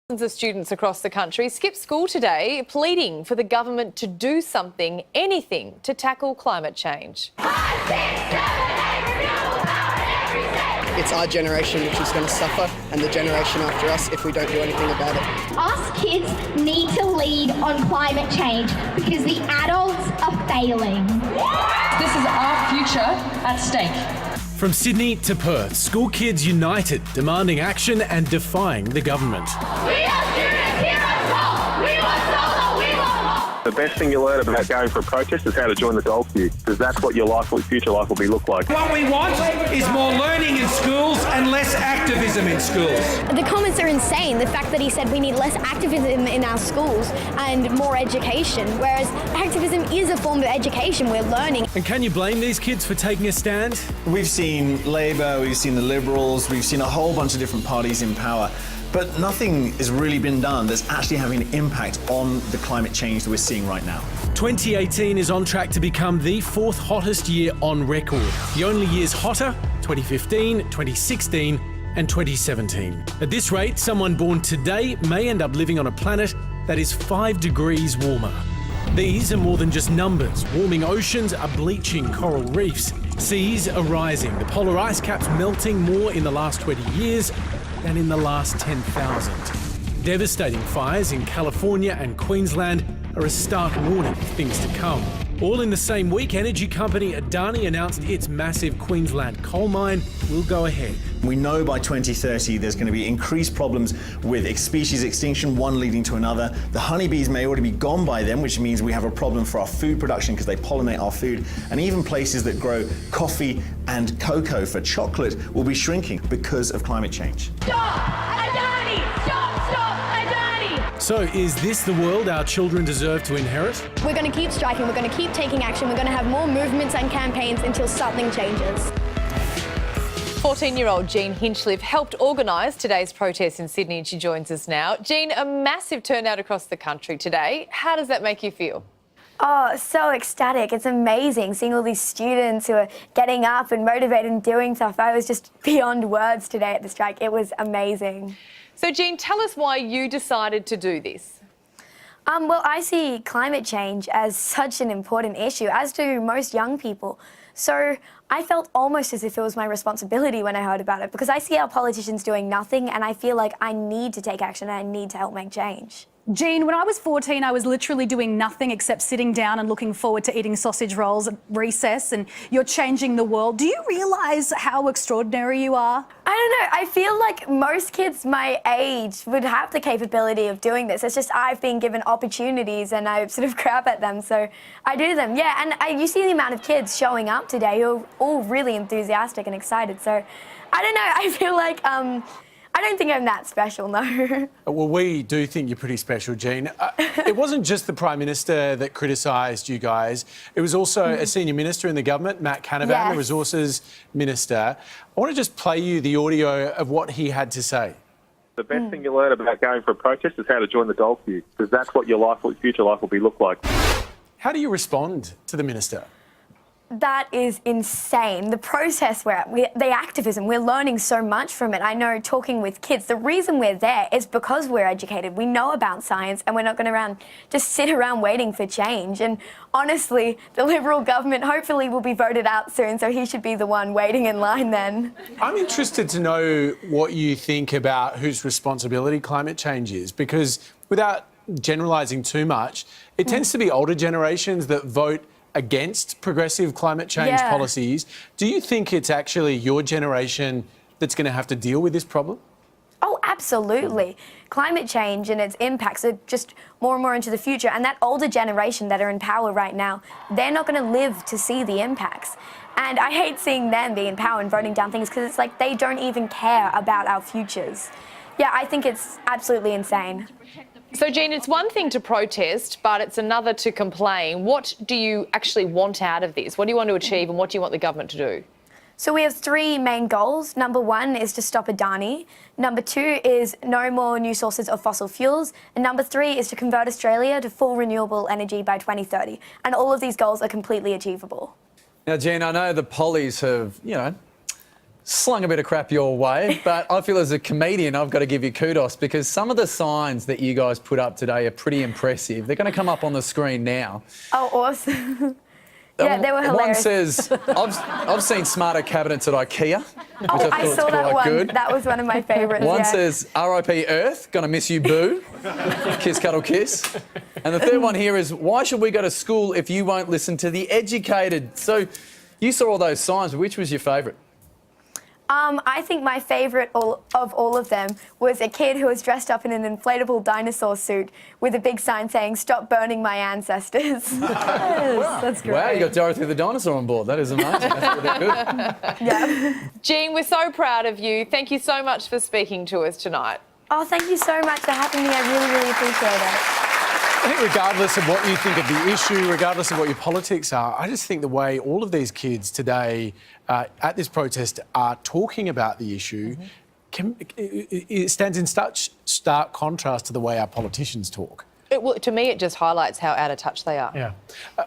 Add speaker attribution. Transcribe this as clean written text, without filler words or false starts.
Speaker 1: Thousands of students across the country skipped school today, pleading for the government to do something, anything, to tackle climate change.
Speaker 2: It's our generation which is going to suffer, and the generation after us if we don't do anything about it.
Speaker 3: Us kids need to lead on climate change because the adults are failing.
Speaker 4: This is our future at stake.
Speaker 5: From Sydney to Perth, school kids united, demanding action and defying the government.
Speaker 6: We are students here at school. We want solo. We want more.
Speaker 7: The best thing you learn about going for a protest is how to join the dog queue, because that's what your future life will look like.
Speaker 8: What we want is more learning in schools and less activism in schools.
Speaker 9: The comments are insane. The fact that he said we need less activism in our schools and more education, whereas activism is a form of education. We're learning.
Speaker 5: And can you blame these kids for taking a stand?
Speaker 10: We've seen Labor, we've seen the Liberals, we've seen a whole bunch of different parties in power. But nothing has really been done that's actually having an impact on the climate change that we're seeing right now.
Speaker 5: 2018 is on track to become the fourth hottest year on record. The only years hotter, 2015, 2016 and 2017. At this rate, someone born today may end up living on a planet that is 5 degrees warmer. These are more than just numbers. Warming oceans are bleaching coral reefs. Seas are rising. The polar ice caps melting more in the last 20 years than in the last 10,000. Devastating fires in California and Queensland are a stark warning of things to come. All in the same week, energy company Adani announced its massive Queensland coal mine will go ahead.
Speaker 10: We know by 2030 there's going to be increased problems with species extinction, one leading to another. The honeybees may already be gone by then, which means we have a problem for our food production because they pollinate our food. And even places that grow coffee and cocoa for chocolate will be shrinking because of climate change.
Speaker 6: Stop! Adani! Stop! Adani!
Speaker 5: So is this the world our children deserve to inherit?
Speaker 9: We're going to keep striking. We're going to keep taking action. We're going to have more movements and campaigns until something changes.
Speaker 1: 14-year-old Jean Hinchliffe helped organise today's protest in Sydney, and she joins us now. Jean, a massive turnout across the country today. How does that make you feel?
Speaker 11: Oh, so ecstatic. It's amazing seeing all these students who are getting up and motivated and doing stuff. I was just beyond words today at the strike. It was amazing.
Speaker 1: So, Jean, tell us why you decided to do this.
Speaker 11: Well, I see climate change as such an important issue, as do most young people. So I felt almost as if it was my responsibility when I heard about it, because I see our politicians doing nothing and I feel like I need to take action and I need to help make change.
Speaker 12: Jean, when I was 14, I was literally doing nothing except sitting down and looking forward to eating sausage rolls at recess, and you're changing the world. Do you realise how extraordinary you are?
Speaker 11: I don't know. I feel like most kids my age would have the capability of doing this. It's just I've been given opportunities and I sort of grab at them, so I do them. Yeah, and you see the amount of kids showing up today who are all really enthusiastic and excited. So I don't know. I feel like I don't think I'm that special, no.
Speaker 5: Well, we do think you're pretty special, Jean. It wasn't just the Prime Minister that criticised you guys. It was also a senior minister in the government, Matt Canavan,
Speaker 11: yes,
Speaker 5: the Resources Minister. I want to just play you the audio of what he had to say.
Speaker 7: The best thing you learn about going for a protest is how to join the dog queue, because that's what your future life will look like.
Speaker 5: How do you respond to the minister?
Speaker 11: That is insane. The process we're at, the activism, we're learning so much from it. I know, talking with kids, the reason we're there is because we're educated. We know about science and we're not going to just sit around waiting for change. And honestly, the Liberal government hopefully will be voted out soon, so he should be the one waiting in line then.
Speaker 5: I'm interested to know what you think about whose responsibility climate change is, because without generalising too much, it tends to be older generations that vote against progressive climate change policies. Do you think it's actually your generation that's going to have to deal with this problem?
Speaker 11: Oh, absolutely. Climate change and its impacts are just more and more into the future, and that older generation that are in power right now, they're not going to live to see the impacts. And I hate seeing them be in power and voting down things, because it's like they don't even care about our futures. Yeah, I think it's absolutely insane.
Speaker 1: So, Jean, it's one thing to protest, but it's another to complain. What do you actually want out of this? What do you want to achieve and what do you want the government to do?
Speaker 11: So we have 3 main goals. Number 1 is to stop Adani. Number 2 is no more new sources of fossil fuels. And number 3 is to convert Australia to full renewable energy by 2030. And all of these goals are completely achievable.
Speaker 13: Now, Jean, I know the pollies have, slung a bit of crap your way, but I feel as a comedian I've got to give you kudos because some of the signs that you guys put up today are pretty impressive. They're going to come up on the screen now.
Speaker 11: Oh, awesome. Yeah, they were hilarious.
Speaker 13: One says, I've seen smarter cabinets at IKEA, which
Speaker 11: Oh,
Speaker 13: I
Speaker 11: I saw that one.
Speaker 13: good.
Speaker 11: That was one of my favourites.
Speaker 13: One
Speaker 11: yeah.
Speaker 13: says, RIP Earth, gonna miss you, boo. Kiss, cuddle, kiss. And the third one here is, why should we go to school if you won't listen to the educated? So you saw all those signs, but which was your favourite?
Speaker 11: I think my favourite of all of them was a kid who was dressed up in an inflatable dinosaur suit with a big sign saying, "Stop burning my ancestors."
Speaker 12: Yes, that's great.
Speaker 13: Wow, you got Dorothy the dinosaur on board. That is amazing. That's really good.
Speaker 11: Yeah.
Speaker 1: Jean, we're so proud of you. Thank you so much for speaking to us tonight.
Speaker 11: Oh, thank you so much for having me. I really, really appreciate it.
Speaker 5: I think regardless of what you think of the issue, regardless of what your politics are, I just think the way all of these kids today at this protest are talking about the issue it stands in such stark contrast to the way our politicians talk.
Speaker 1: To me, it just highlights how out of touch they are.
Speaker 5: Yeah.